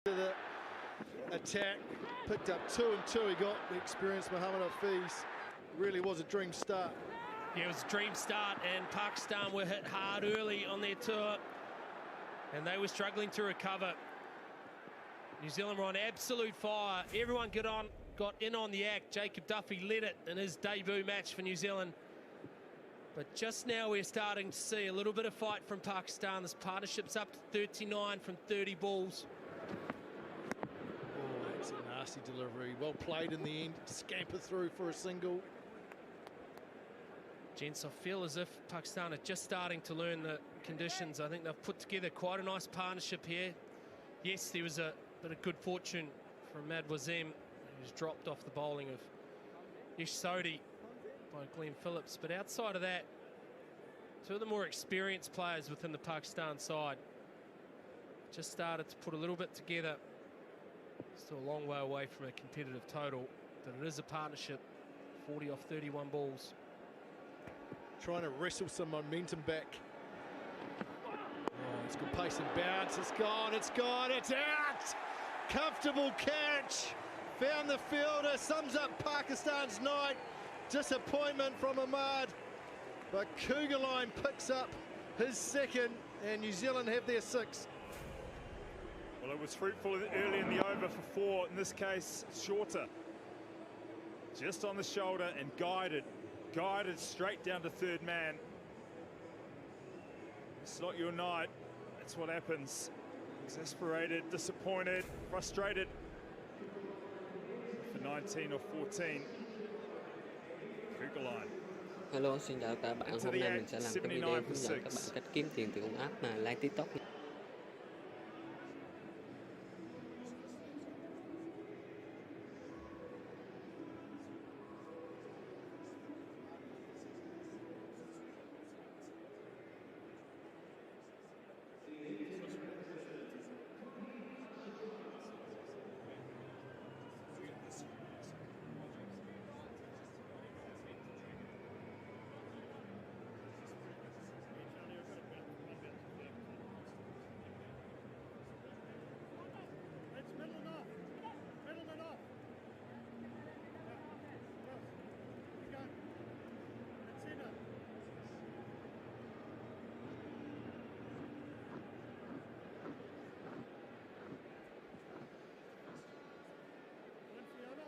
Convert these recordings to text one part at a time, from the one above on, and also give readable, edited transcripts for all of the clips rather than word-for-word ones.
The attack, picked up 2 and 2. He got the experienced Mohamed Hafiz. Really was a dream start. Yeah, it was a dream start, and Pakistan were hit hard early on their tour, and they were struggling to recover. New Zealand were on absolute fire. Everyone got in on the act. Jacob Duffy led it in his debut match for New Zealand. But just now we're starting to see a little bit of fight from Pakistan. This partnership's up to 39 from 30 balls. Oh, that's a nasty delivery. Well played in the end. Scamper through for a single. Gents, I feel as if Pakistan are just starting to learn the conditions. I think they've put together quite a nice partnership here. Yes, there was a bit of good fortune from Mad Wazem, who's dropped off the bowling of Ish Sodhi by Glenn Phillips. But outside of that, two of the more experienced players within the Pakistan side just started to put a little bit together. Still a long way away from a competitive total, but it is a partnership. 40 off 31 balls. Trying to wrestle some momentum back. Oh, it's good pace and bounce. It's gone, it's gone, it's out! Comfortable catch. Found the fielder, sums up Pakistan's night. Disappointment from Ahmad. But Kuggeleijn picks up his second, and New Zealand have their 6. Well, it was fruitful early in the over for 4. In this case, shorter. Just on the shoulder and guided straight down to third man. It's not your night. That's what happens. Exasperated, disappointed, frustrated. For 19 or 14. Kuggeleijn. Hello, xin chào các bạn. Hôm nay mình sẽ làm cái video hướng dẫn các bạn cách kiếm tiền từ con app mà like TikTok.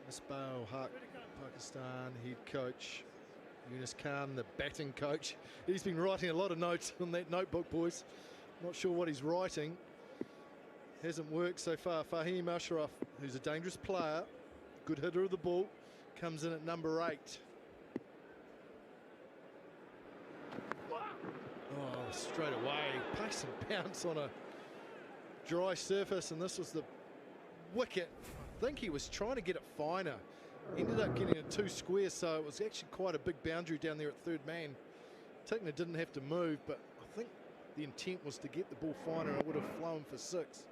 Misbah Haq, Pakistan head coach. Yunus Khan, the batting coach. He's been writing a lot of notes on that notebook, boys. Not sure what he's writing. Hasn't worked so far. Fahim Ashraf, who's a dangerous player, good hitter of the ball, comes in at number 8. Oh, straight away. Pace and bounce on a dry surface, and this was the wicket. I think he was trying to get it finer. Ended up getting it 2 squares, so it was actually quite a big boundary down there at third man. Tickner didn't have to move, but I think the intent was to get the ball finer. It would have flown for 6.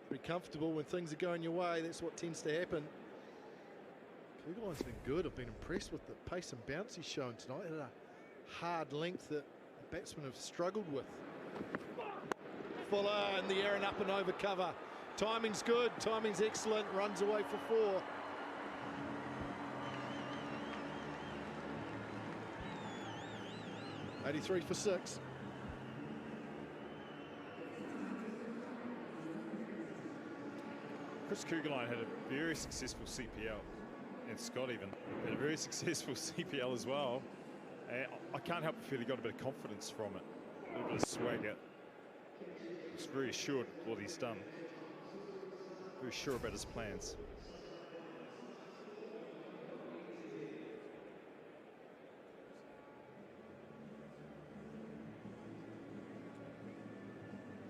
Pretty comfortable when things are going your way. That's what tends to happen. Kuggeleijn's been good. I've been impressed with the pace and bounce he's shown tonight. At a hard length that the batsmen have struggled with. Fuller in the air and up and over cover. Timing's good, timing's excellent, runs away for 4. '83 for 6. Chris Kuggeleijn had a very successful CPL, and Scott even had a very successful CPL as well. And I can't help but feel he got a bit of confidence from it, a little bit of swagger. He's very assured of what he's done, very sure about his plans.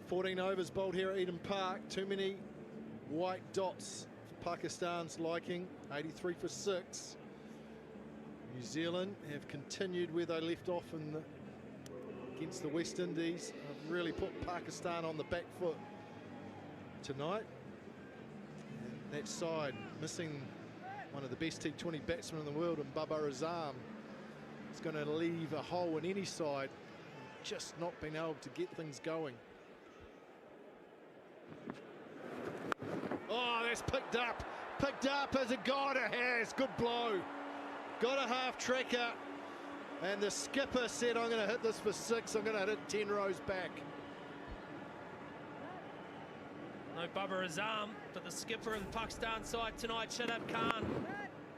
"14 overs bowled here at Eden Park. Too many white dots for Pakistan's liking. 83 for 6. New Zealand have continued where they left off against the West Indies. Have really put Pakistan on the back foot tonight. And that side missing one of the best T20 batsmen in the world, and Babar Azam. It's going to leave a hole in any side. just not been able to get things going. Oh, that's picked up as a Goddard has. Good blow. Got a half tracker, and the skipper said, I'm going to hit this for 6. I'm going to hit it 10 rows back. No Bubba Azam, but the skipper of the Pakistan side tonight, Shadab Khan,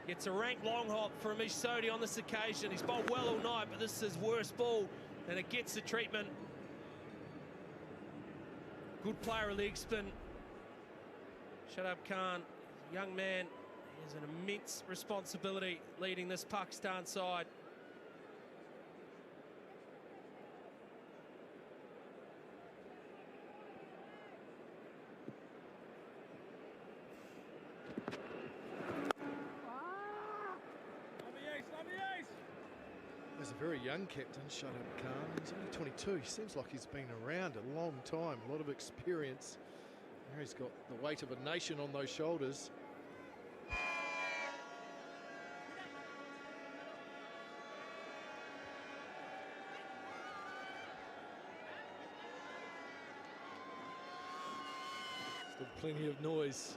gets a rank long hop for Amish Sodhi on this occasion. He's bowled well all night, but this is his worst ball, and it gets the treatment. Good player of leg spin. Shadab Khan, young man, he has an immense responsibility leading this Pakistan side. He's a very young captain, Shadab Khan. He's only 22. He seems like he's been around a long time, a lot of experience. Now he's got the weight of a nation on those shoulders. Still plenty of noise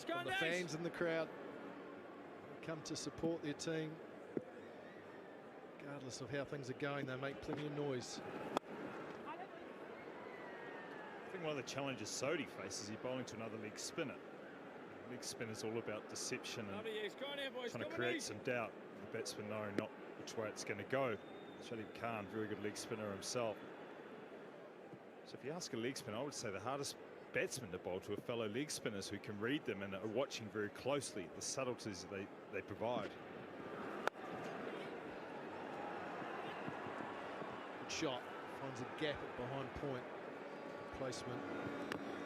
from the fans in the crowd. They come to support their team. Regardless of how things are going, they make plenty of noise. I think one of the challenges Sodhi faces, he's bowling to another leg spinner. Leg spinner's all about deception and trying to create some doubt. The batsman knowing not which way it's going to go. Shadab Khan, very good leg spinner himself. So if you ask a leg spinner, I would say the hardest batsman to bowl to are fellow leg spinners who can read them and are watching very closely the subtleties they provide. Shot, finds a gap at behind point. Placement.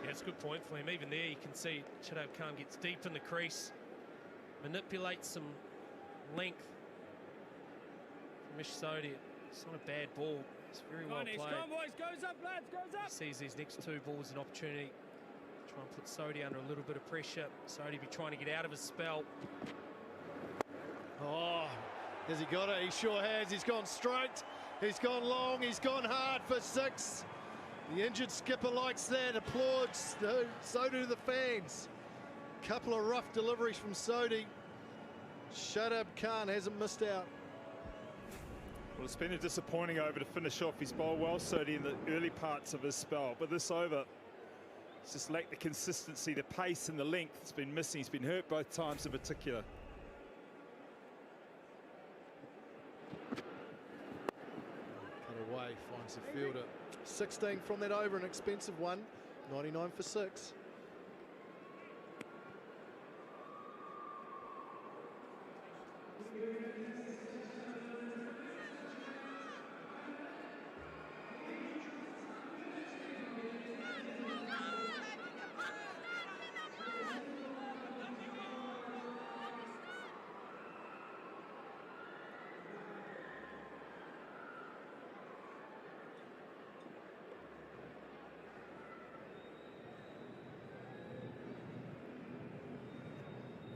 Yeah, it's a good point for him. Even there, you can see Shadab Khan gets deep in the crease, manipulates some length. Amish Sodhi, it's not a bad ball. It's very well played. Come on, boys, goes up, lads, goes up. He sees these next 2 balls an opportunity to try and put Sodhi under a little bit of pressure. Sodhi be trying to get out of his spell. Oh, has he got it? He sure has. He's gone straight. He's gone long. He's gone hard for 6. The injured skipper likes that. Applauds. So do the fans. Couple of rough deliveries from Sodhi. Shadab Khan hasn't missed out. Well, it's been a disappointing over to finish off. He's bowled well, Sodhi, in the early parts of his spell, but this over, it's just lacked the consistency, the pace and the length. It's been missing. He's been hurt both times in particular. Away, finds the fielder. 16 from that over, an expensive one. 99 for 6.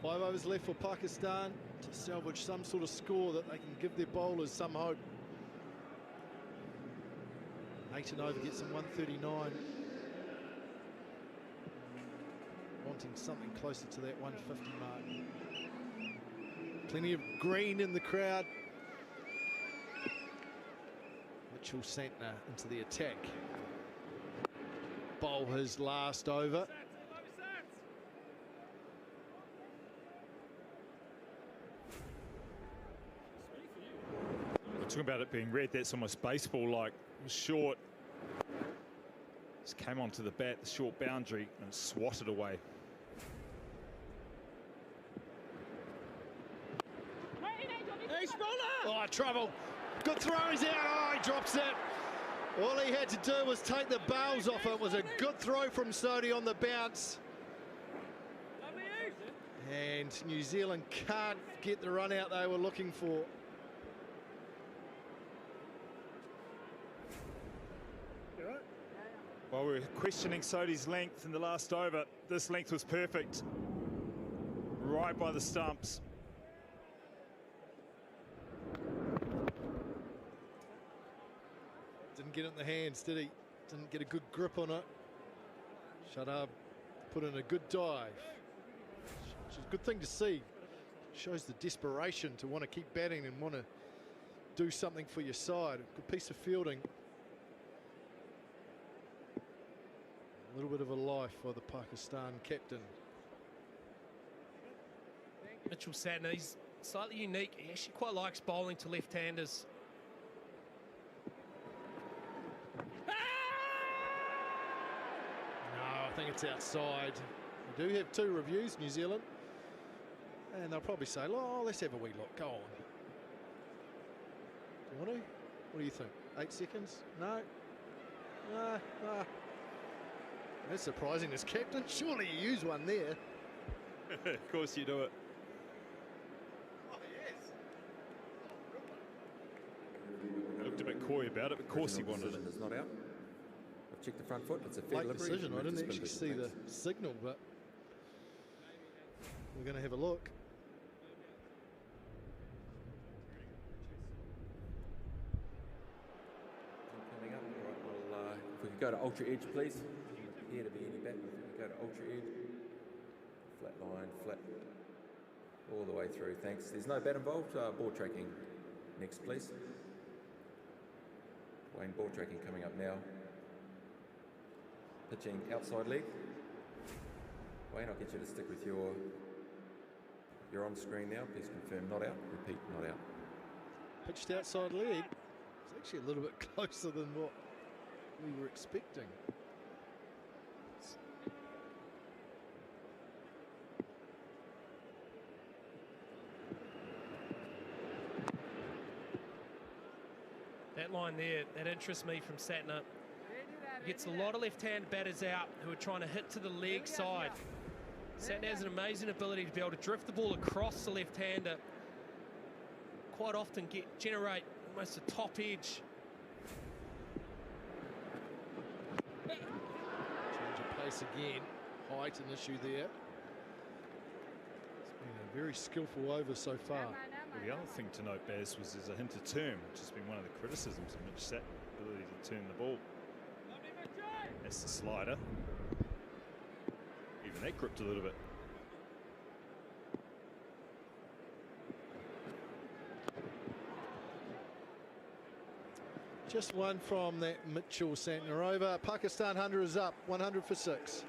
Five overs left for Pakistan to salvage some sort of score that they can give their bowlers some hope. 8 and over gets them 139. Wanting something closer to that 150 mark. Plenty of green in the crowd. Mitchell Santner into the attack. Bowl his last over. Talking about it being red, that's almost baseball-like. It was short. Just came onto the bat, the short boundary, and swatted away. Oh, trouble. Good throw, he's out. Oh, he drops it. All he had to do was take the bails off it. It was a good throw from Sodhi on the bounce. And New Zealand can't get the run out they were looking for. While we were questioning Sodhi's length in the last over, this length was perfect. Right by the stumps. get it in the hands, did he? Didn't get a good grip on it. Shadab put in a good dive. Which is a good thing to see. Shows the desperation to want to keep batting and want to do something for your side. Good piece of fielding. A little bit of a life for the Pakistan captain. Mitchell Santner, he's slightly unique. He actually quite likes bowling to left-handers. No, I think it's outside. We do have 2 reviews, New Zealand. And they'll probably say, oh, let's have a wee look. Go on. Do you want to? What do you think? 8 seconds? No? Nah. That's surprising as captain. Surely you use one there. Of course you do it. Oh, yes. He looked a bit coy about it, but of course he wanted it. It's not out. I've checked the front foot. It's a fair Late delivery. decision. I didn't Spin actually vision, see the thanks. signal, but we're going to have a look. Coming up. All right, well, if we could go to Ultra Edge, please. Here to be any bat. If we could go to Ultra Edge. Flat line, flat. All the way through, thanks. There's no bat involved. Ball tracking next, please. Wayne, ball tracking coming up now. Pitching outside leg. Wayne, I'll get you to stick with your... You're on screen now. Please confirm not out. Repeat, not out. Pitched outside leg. It's actually a little bit closer than what we were expecting. That line there, that interests me from Santner. He gets a lot of left-hand batters out who are trying to hit to the leg side. Santner has an amazing ability to be able to drift the ball across the left-hander. Quite often generate almost a top edge. Change of pace again. Height an issue there. It's been a very skillful over so far. Well, the other thing to note, Baz, was there's a hint of turn, which has been one of the criticisms of Mitch Santner's ability to turn the ball. That's the slider. Even that gripped a little bit. Just one from that Mitchell Santner over. Pakistan 100 is up, 100 for 6.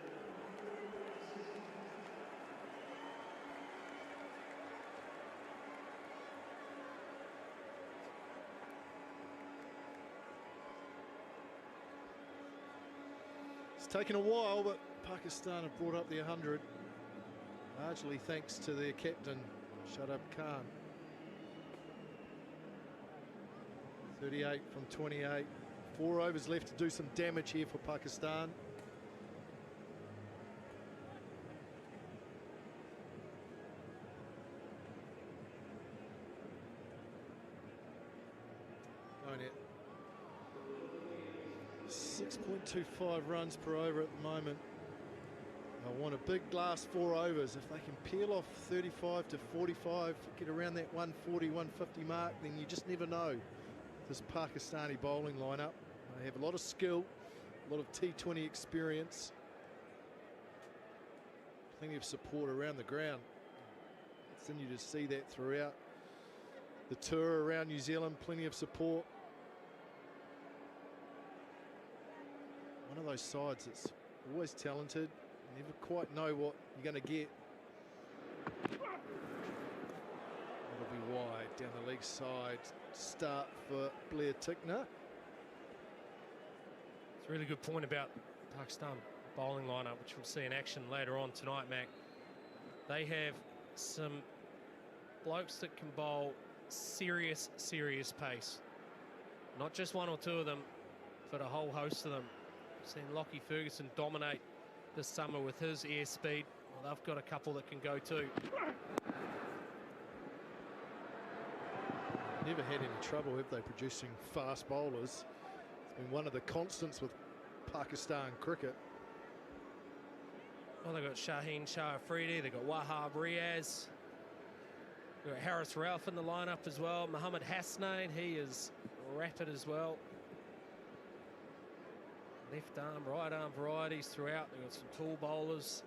It's taken a while, but Pakistan have brought up the 100, largely thanks to their captain, Shadab Khan. 38 from 28. 4 overs left to do some damage here for Pakistan. Going at 6.25 runs per over at the moment. I want a big last 4 overs. If they can peel off 35 to 45, get around that 140, 150 mark, then you just never know. This Pakistani bowling lineup. They have a lot of skill, a lot of T20 experience, plenty of support around the ground. Continue to see that throughout the tour around New Zealand, plenty of support. One of those sides that's always talented, never quite know what you're going to get. It'll be wide down the leg side. Start for Blair Tickner. It's a really good point about Pakistan bowling lineup, which we'll see in action later on tonight, Mac. They have some blokes that can bowl serious pace. Not just 1 or 2 of them, but a whole host of them. We've seen Lockie Ferguson dominate this summer with his airspeed. Well, they've got a couple that can go too. Never had any trouble, have they, producing fast bowlers? It's been one of the constants with Pakistan cricket. Well, they've got Shaheen Shah Afridi, they've got Wahab Riaz, they've got Harris Ralph in the lineup as well. Mohammad Hasnain, he is rapid as well. Left arm, right arm varieties throughout. They've got some tall bowlers.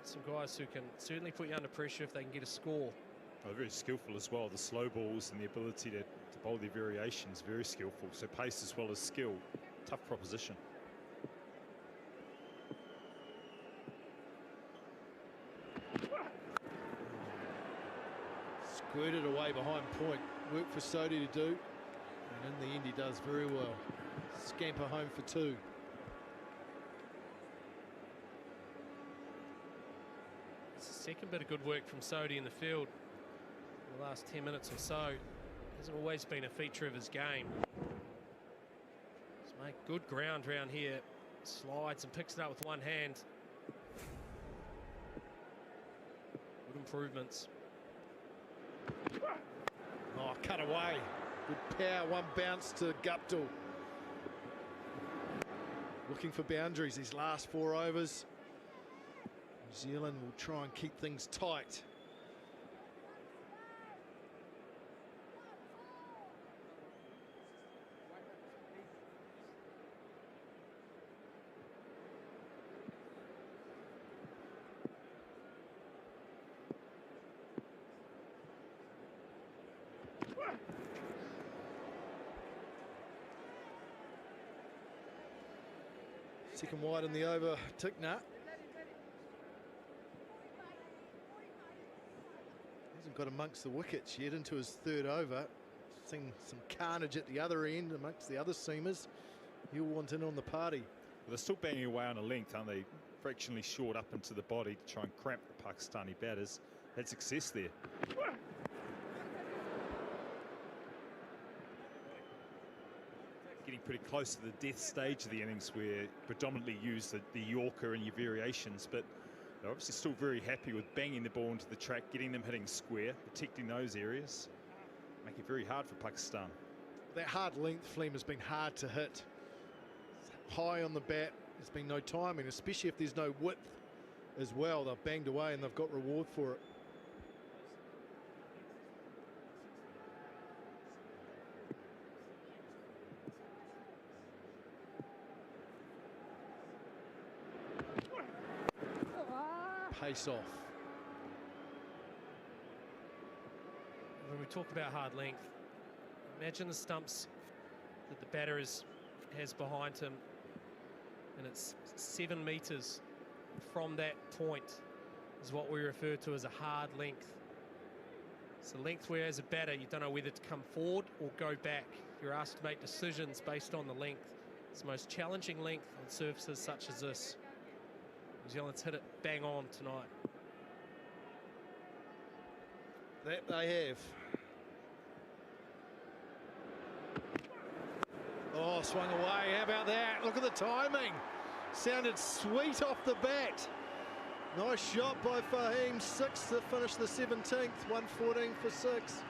Some guys who can certainly put you under pressure if they can get a score. They're very skillful as well. The slow balls and the ability to bowl their variations, very skillful. So pace as well as skill. Tough proposition. Squirted away behind point. Work for Sodhi to do. And in the end, he does very well. Scamper home for 2. It's the second bit of good work from Sodhi in the field in the last 10 minutes or so. Hasn't always been a feature of his game. He's made good ground round here. Slides and picks it up with one hand. Good improvements. Oh, cut away. Good power, one bounce to Guptill. Looking for boundaries these last 4 overs. New Zealand will try and keep things tight. Second wide in the over, Tickner. Hasn't got amongst the wickets yet into his 3rd over. Seen some carnage at the other end amongst the other seamers. He'll want in on the party. Well, they're still banging away on a length, aren't they? Fractionally short up into the body to try and cramp the Pakistani batters. Had success there. Getting pretty close to the death stage of the innings where predominantly use the Yorker and your variations, but they're obviously still very happy with banging the ball into the track, getting them hitting square, protecting those areas, make it very hard for Pakistan. That hard length, Flem, has been hard to hit. High on the bat, there's been no timing, especially if there's no width as well. They've banged away and they've got reward for it. Pace off. When we talk about hard length, imagine the stumps that the batter has behind him, and it's 7 metres from that point is what we refer to as a hard length. It's a length where as a batter you don't know whether to come forward or go back. You're asked to make decisions based on the length. It's the most challenging length on surfaces such as this. New Zealand's hit it bang on tonight. That they have. Oh, swung away. How about that? Look at the timing. Sounded sweet off the bat. Nice shot by Fahim. 6 to finish the 17th. 114 for 6.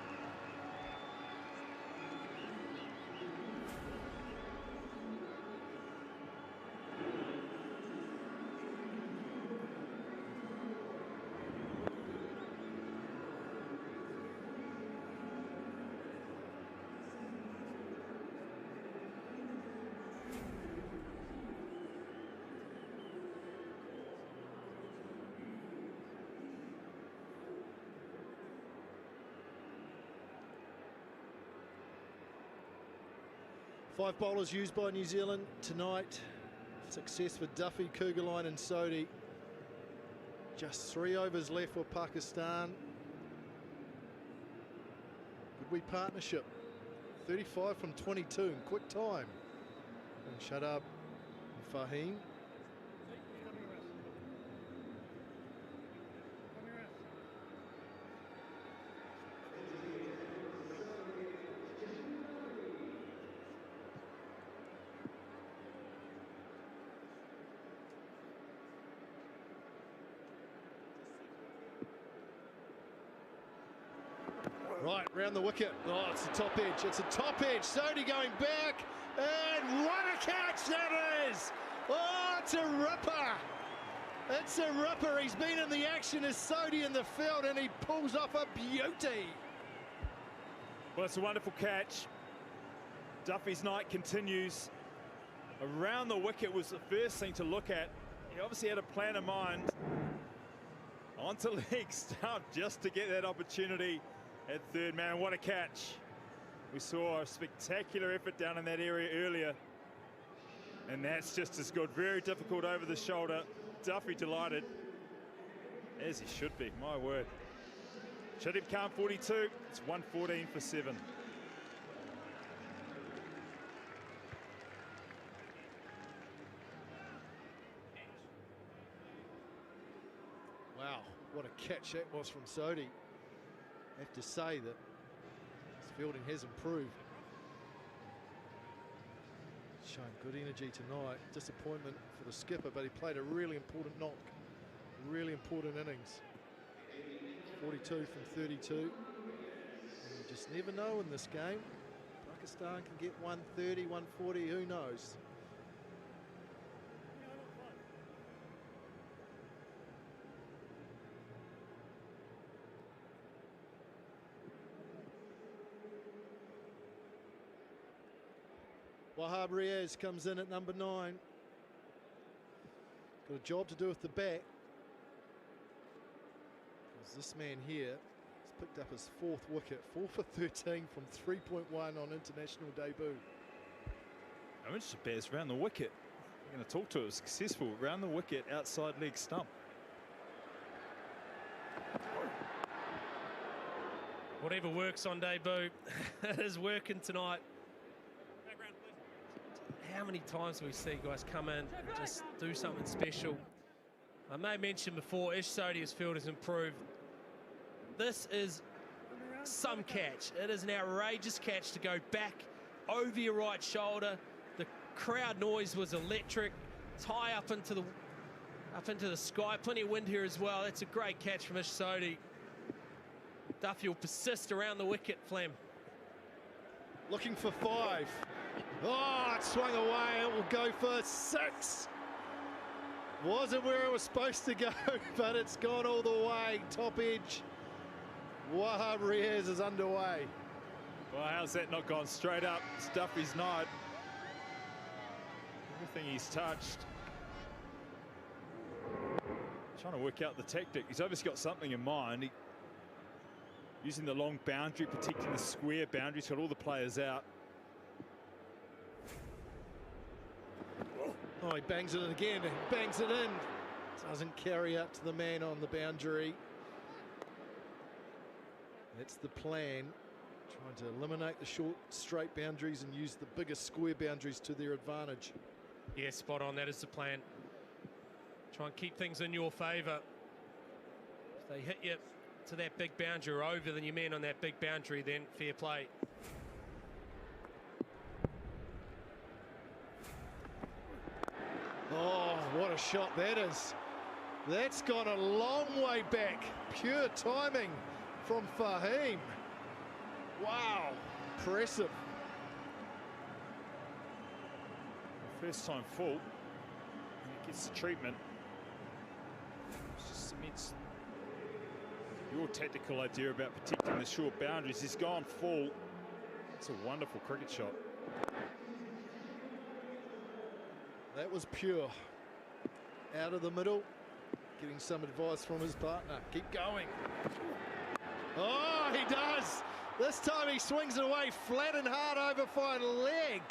Five bowlers used by New Zealand tonight. Success for Duffy, Kuggeleijn and Sodhi. Just 3 overs left for Pakistan. Good partnership. 35 from 22 in quick time. And Shadab and Fahim. Right, round the wicket. Oh, it's the top edge. It's a top edge. Sodhi going back. And what a catch that is! Oh, it's a ripper. It's a ripper. He's been in the action as Sodhi in the field and he pulls off a beauty. Well, it's a wonderful catch. Duffy's night continues. Around the wicket was the first thing to look at. He obviously had a plan in mind. Onto leg stump just to get that opportunity at third man. What a catch. We saw a spectacular effort down in that area earlier. And that's just as good. Very difficult over the shoulder. Duffy delighted, as he should be, my word. Shadeed Khan 42, it's 114 for 7. Wow, what a catch that was from Sodhi. I have to say that his fielding has improved. Shown good energy tonight. Disappointment for the skipper, but he played a really important knock. Really important innings. 42 from 32. And you just never know in this game. Pakistan can get 130, 140, who knows? Wahab Riaz comes in at number 9. Got a job to do with the bat. Because this man here has picked up his 4th wicket, 4 for 13 from 3.1 on international debut. I'm interested, Baz, around the wicket. I'm going to talk to it. It was successful around the wicket, outside leg stump. Whatever works on debut, it is working tonight. How many times do we see guys come in and just do something special? I may mention before, Ish Sodhi's field has improved. This is some catch. It is an outrageous catch to go back over your right shoulder. The crowd noise was electric. It's high up into the sky. Plenty of wind here as well. That's a great catch from Ish Sodhi. Duffy will persist around the wicket, Flem. Looking for 5. Oh, it swung away. It will go for 6. Wasn't where it was supposed to go, but it's gone all the way. Top edge. Wahab Riaz is underway. Well, how's that not gone straight up? It's Duffy's night. Everything he's touched. Trying to work out the tactic. He's obviously got something in mind. Using the long boundary, protecting the square boundary. He's got all the players out. Oh, he bangs it in again. He bangs it in. Doesn't carry out to the man on the boundary. That's the plan. Trying to eliminate the short, straight boundaries and use the bigger square boundaries to their advantage. Yeah, spot on. That is the plan. Try and keep things in your favour. If they hit you to that big boundary or over than your man on that big boundary, then fair play. Oh, what a shot that is. That's gone a long way back. Pure timing from Fahim. Wow, impressive. First time full. And it gets the treatment. It just cements your tactical idea about protecting the short boundaries. He's gone full. It's a wonderful cricket shot. That was pure. Out of the middle, getting some advice from his partner. Keep going. Oh, he does. This time he swings it away flat and hard over fine leg.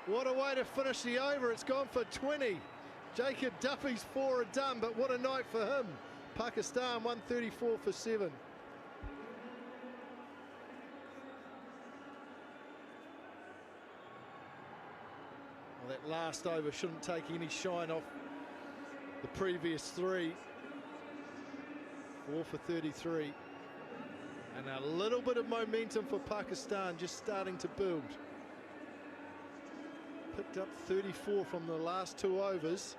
What a way to finish the over. It's gone for 20. Jacob Duffy's 4 are done, but what a night for him. Pakistan 134 for 7. Well, that last over shouldn't take any shine off the previous 3. 4 for 33. And a little bit of momentum for Pakistan just starting to build. Picked up 34 from the last 2 overs.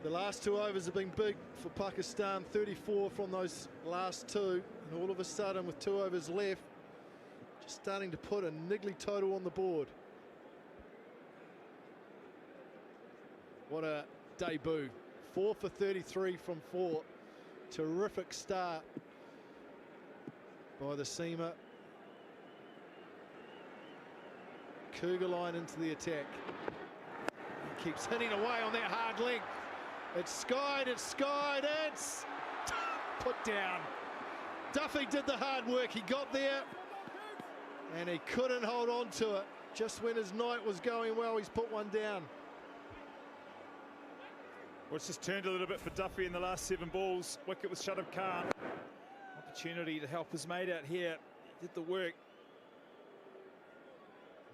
The last 2 overs have been big for Pakistan, 34 from those last 2. And all of a sudden, with 2 overs left, just starting to put a niggly total on the board. What a debut. 4 for 33 from 4. Terrific start. by the seamer. Kuggeleijn into the attack. He keeps hitting away on that hard length. It's skied, it's put down. Duffy did the hard work, he got there and he couldn't hold on to it. Just when his night was going well, he's put one down. Well, it's just turned a little bit for Duffy in the last 7 balls. Wicket with Shadab Khan. Opportunity to help his mate out here. He did the work.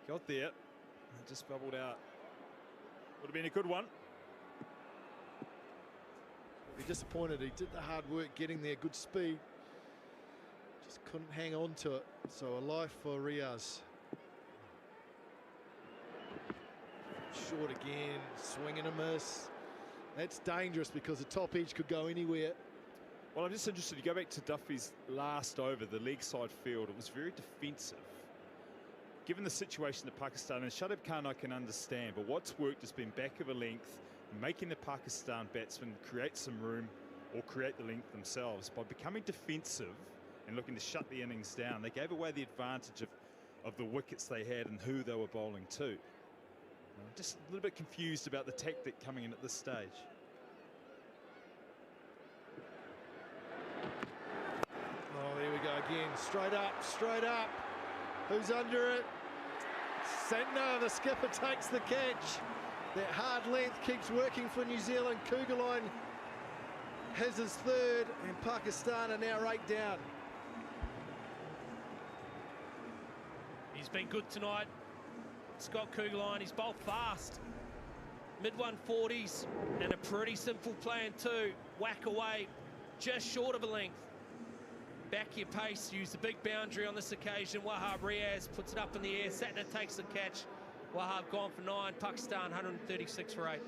Got there. And just bubbled out. Would have been a good one. Be disappointed. He did the hard work getting there, good speed. Just couldn't hang on to it. So a life for Riaz. Short again, swing and a miss. That's dangerous because the top edge could go anywhere. Well, I'm just interested to go back to Duffy's last over, the leg side field. It was very defensive. Given the situation of Pakistan, and Shadab Khan I can understand, but what's worked has been back of a length, making the Pakistan batsmen create some room or create the length themselves. By becoming defensive and looking to shut the innings down, they gave away the advantage of the wickets they had and who they were bowling to. I'm just a little bit confused about the tactic coming in at this stage. Oh, there we go again. Straight up. Who's under it? Santner, the skipper, takes the catch. That hard length keeps working for New Zealand. Kuggeleijn has his third, and Pakistan are now 8 down. He's been good tonight. Scott Kuggeleijn, he's bowled fast. Mid-140s, and a pretty simple plan too. Whack away, just short of a length. Back your pace, use the big boundary on this occasion. Wahab Riaz puts it up in the air. Santner takes the catch. Wahab gone for 9. Pakistan 136 for 8.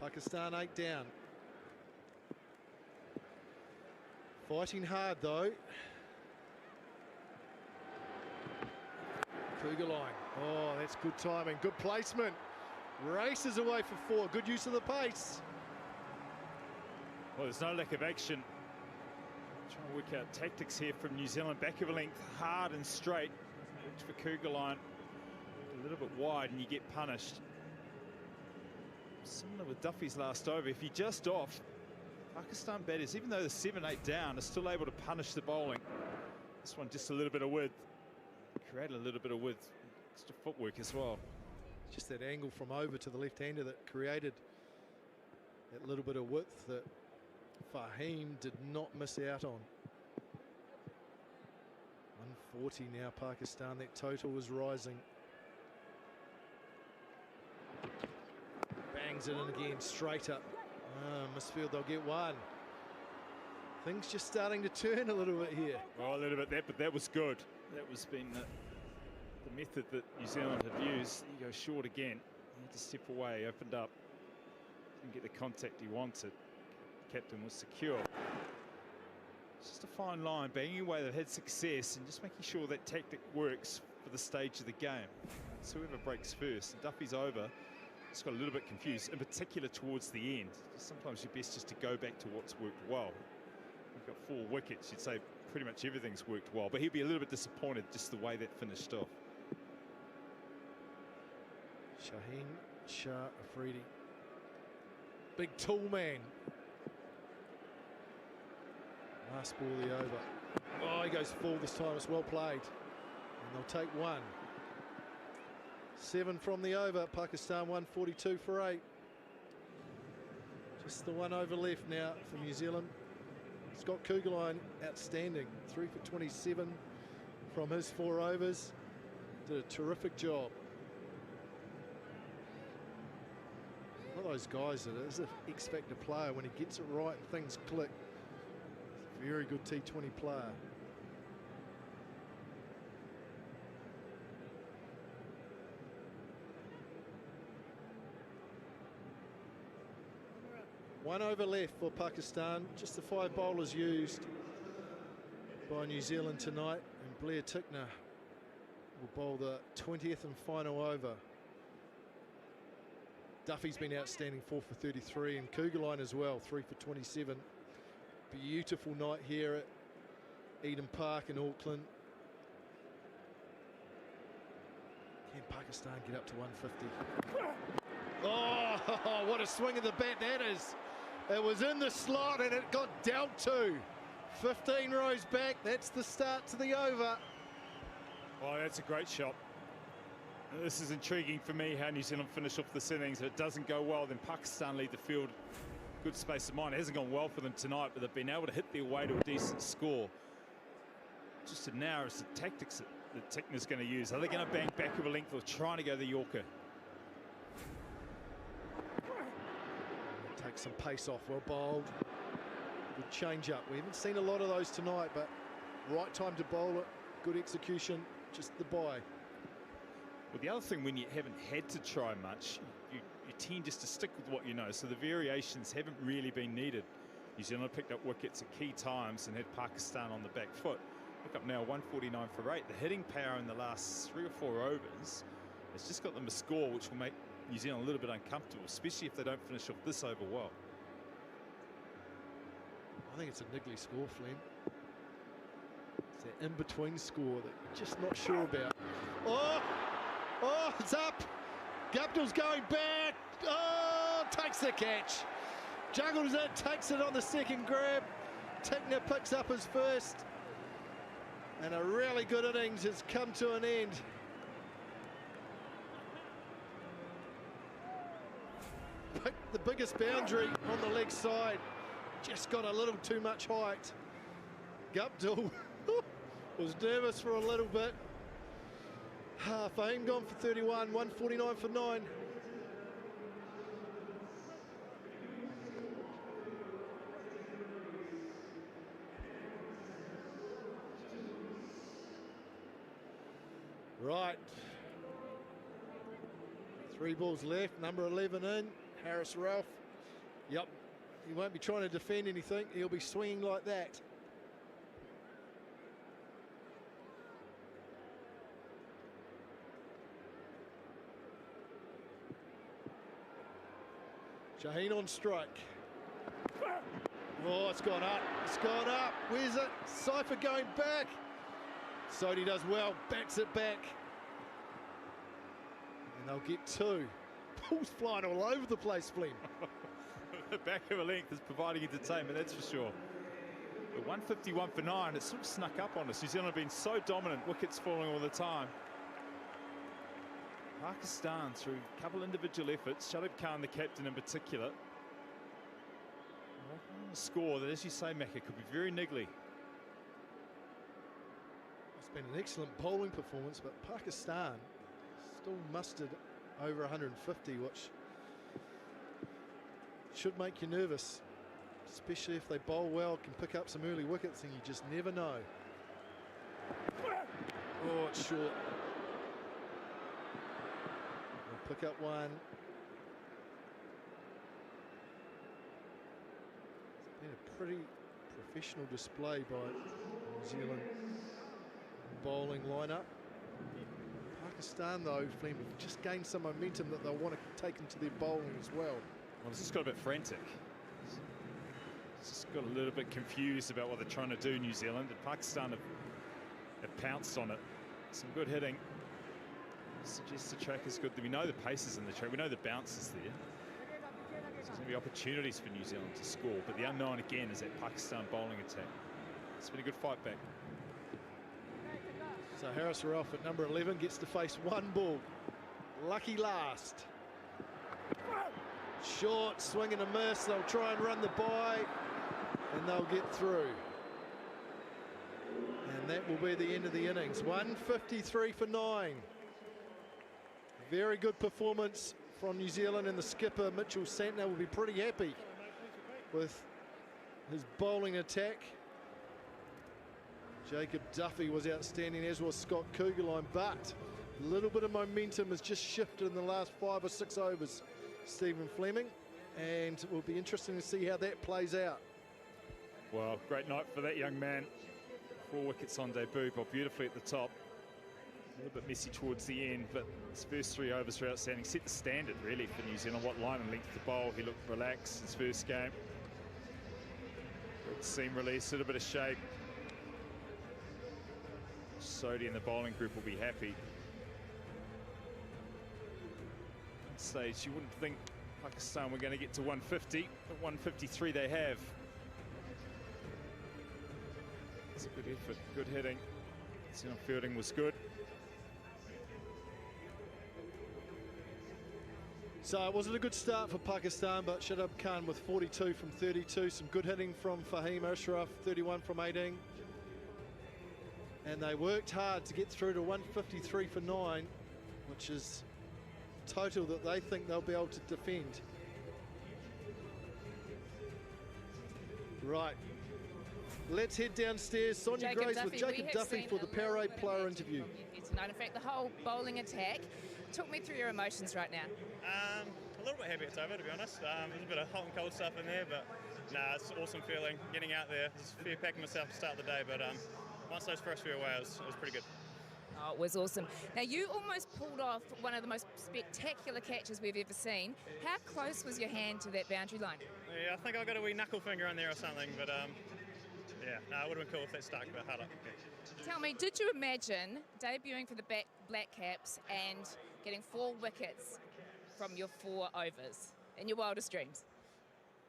Pakistan 8 down. Fighting hard though. Kuggeleijn. Oh, that's good timing. Good placement. Races away for 4. Good use of the pace. Well, there's no lack of action. Trying to work out tactics here from New Zealand. Back of a length, hard and straight. Looks for Kuggeleijn. A little bit wide and you get punished. Similar with Duffy's last over. If you just off, Pakistan batters, even though they're 7-8 down, are still able to punish the bowling. This one just a little bit of width. Created a little bit of width. Extra footwork as well. Just that angle from over to the left-hander that created that little bit of width that Fahim did not miss out on. 140 now, Pakistan. That total is rising. Bangs it in again, straight up. Misfield, they'll get 1. Things just starting to turn a little bit here. Well, a little bit there, but that was good. That was been the method that New Zealand had used. You go short again. He had to step away, opened up. Didn't get the contact he wanted. The captain was secure. It's just a fine line, banging away. They've had success and just making sure that tactic works for the stage of the game. It's whoever breaks first. And Duffy's over. Just got a little bit confused, in particular towards the end. Sometimes you're best just to go back to what's worked well. We've got 4 wickets. You'd say pretty much everything's worked well, but he'd be a little bit disappointed just the way that finished off. Shaheen Shah Afridi. Big tool man. Last ball the over. Oh, he goes full this time. It's well played. And they'll take 1. 7 from the over. Pakistan 142 for 8. Just the 1 over left now for New Zealand. Scott Kugelheim, outstanding. 3 for 27 from his 4 overs. Did a terrific job. One of those guys that is an X-factor player. When he gets it right and things click, he's a very good T20 player. One over left for Pakistan. Just the 5 bowlers used by New Zealand tonight. And Blair Tickner will bowl the 20th and final over. Duffy's been outstanding, 4 for 33, and Kugelheim as well, 3 for 27. Beautiful night here at Eden Park in Auckland. Can Pakistan get up to 150? Oh, what a swing of the bat that is. It was in the slot and it got dealt to. 15 rows back, that's the start to the over. Oh, that's a great shot. This is intriguing for me, how New Zealand finish off this innings. If it doesn't go well, then Pakistan lead the field. Good space of mind. It hasn't gone well for them tonight, but they've been able to hit their way to a decent score. Just now, it's the tactics that Tickner's going to use. Are they going to bang back of a length or trying to go the Yorker? Take some pace off, well bowled. Good change up. We haven't seen a lot of those tonight, but right time to bowl it. Good execution, just the bye. Well, the other thing, when you haven't had to try much, you tend just to stick with what you know. So the variations haven't really been needed. New Zealand picked up wickets at key times and had Pakistan on the back foot. Look up now, 149 for 8. The hitting power in the last 3 or 4 overs has just got them a score which will make New Zealand a little bit uncomfortable, especially if they don't finish off this over well. I think it's a niggly score, Flynn. It's that in-between score that you're just not sure about. Oh, it's up. Guptill's going back. Oh, takes the catch. Juggles it, takes it on the second grab. Tickner picks up his first. And a really good innings has come to an end. Picked the biggest boundary on the leg side. Just got a little too much height. Guptill was nervous for a little bit. Fahim gone for 31, 149 for 9. Right. 3 balls left, number 11 in, Haris Rauf. Yep, he won't be trying to defend anything, he'll be swinging like that. Shaheen on strike. Oh, it's gone up. It's gone up. Where's it? Cypher going back. Sodhi does well. Bats it back. And they'll get 2. Ball's flying all over the place, Flynn. The back of a length is providing entertainment, that's for sure. But 151 for 9. It sort of snuck up on us. New Zealand have been so dominant. Wickets falling all the time. Pakistan, through a couple individual efforts, Shadab Khan, the captain in particular, a score that, as you say, Macca, could be very niggly. It's been an excellent bowling performance, but Pakistan still mustered over 150, which should make you nervous, especially if they bowl well, can pick up some early wickets, and you just never know. Oh, it's short. Pick up 1. It's been a pretty professional display by New Zealand bowling lineup. Pakistan, though, Flynn, just gained some momentum that they'll want to take into their bowling as well. Well, it's just got a bit frantic. It's just got a little bit confused about what they're trying to do, New Zealand. And Pakistan have pounced on it. Some good hitting. Suggests the track is good. We know the pace is in the track. We know the bounce is there. So there's going to be opportunities for New Zealand to score. But the unknown again is that Pakistan bowling attack. It's been a good fight back. So Haris Rauf at number 11 gets to face 1 ball. Lucky last. Short swing and a miss. They'll try and run the bye. and they'll get through. And that will be the end of the innings. 153 for 9. Very good performance from New Zealand, and the skipper, Mitchell Santner, will be pretty happy with his bowling attack. Jacob Duffy was outstanding, as was Scott Kugelheim, but a little bit of momentum has just shifted in the last 5 or 6 overs, Stephen Fleming, and it will be interesting to see how that plays out. Well, great night for that young man. 4 wickets on debut, bowled beautifully at the top. A little bit messy towards the end, but his first 3 overs were outstanding. Set the standard, really, for New Zealand. What line and length to bowl. He looked relaxed his first game. Good seam release, a little bit of shape. Sodhi and the bowling group will be happy. At this stage, you wouldn't think Pakistan were going to get to 150, but 153 they have. It's a good effort, good hitting. New Zealand fielding was good. So it wasn't a good start for Pakistan, but Shadab Khan with 42 from 32. Some good hitting from Fahim Ashraf, 31 from 18. And they worked hard to get through to 153 for 9, which is total that they think they'll be able to defend. Right. Let's head downstairs. Sonia Grace with Jacob Duffy for the Powerade player interview. Tonight, in fact, the whole bowling attack. Talk me through your emotions right now. A little bit happy it's over, to be honest. There's a bit of hot and cold stuff in there, but nah, it's an awesome feeling. Getting out there, there's a few packing myself to start the day, but once those first few away, it was pretty good. Oh, it was awesome. Now, you almost pulled off one of the most spectacular catches we've ever seen. How close was your hand to that boundary line? Yeah, I think I got a wee knuckle finger on there or something, but yeah, no, it would have been cool if that stuck a bit harder. Tell me, did you imagine debuting for the Black Caps and getting 4 wickets from your 4 overs in your wildest dreams?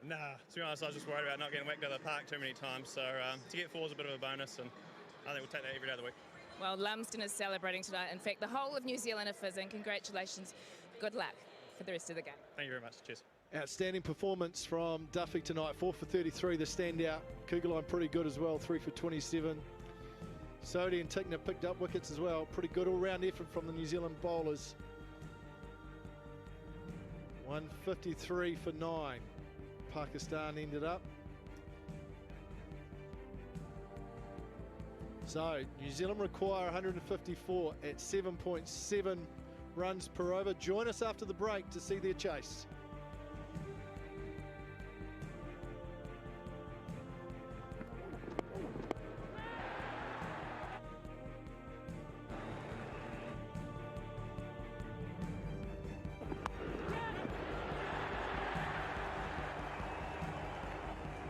Nah, to be honest, I was just worried about not getting whacked out of the park too many times, so to get 4 is a bit of a bonus, and I think we'll take that every day of the week. Well, Lumsden is celebrating tonight. In fact, the whole of New Zealand are fizzing. Congratulations. Good luck for the rest of the game. Thank you very much. Cheers. Outstanding performance from Duffy tonight. 4 for 33, the standout. Kugelheim pretty good as well, 3 for 27. Sodhi and Tickner picked up wickets as well. Pretty good all-round effort from the New Zealand bowlers. 153 for 9. Pakistan ended up. So New Zealand require 154 at 7.7 runs per over. Join us after the break to see their chase.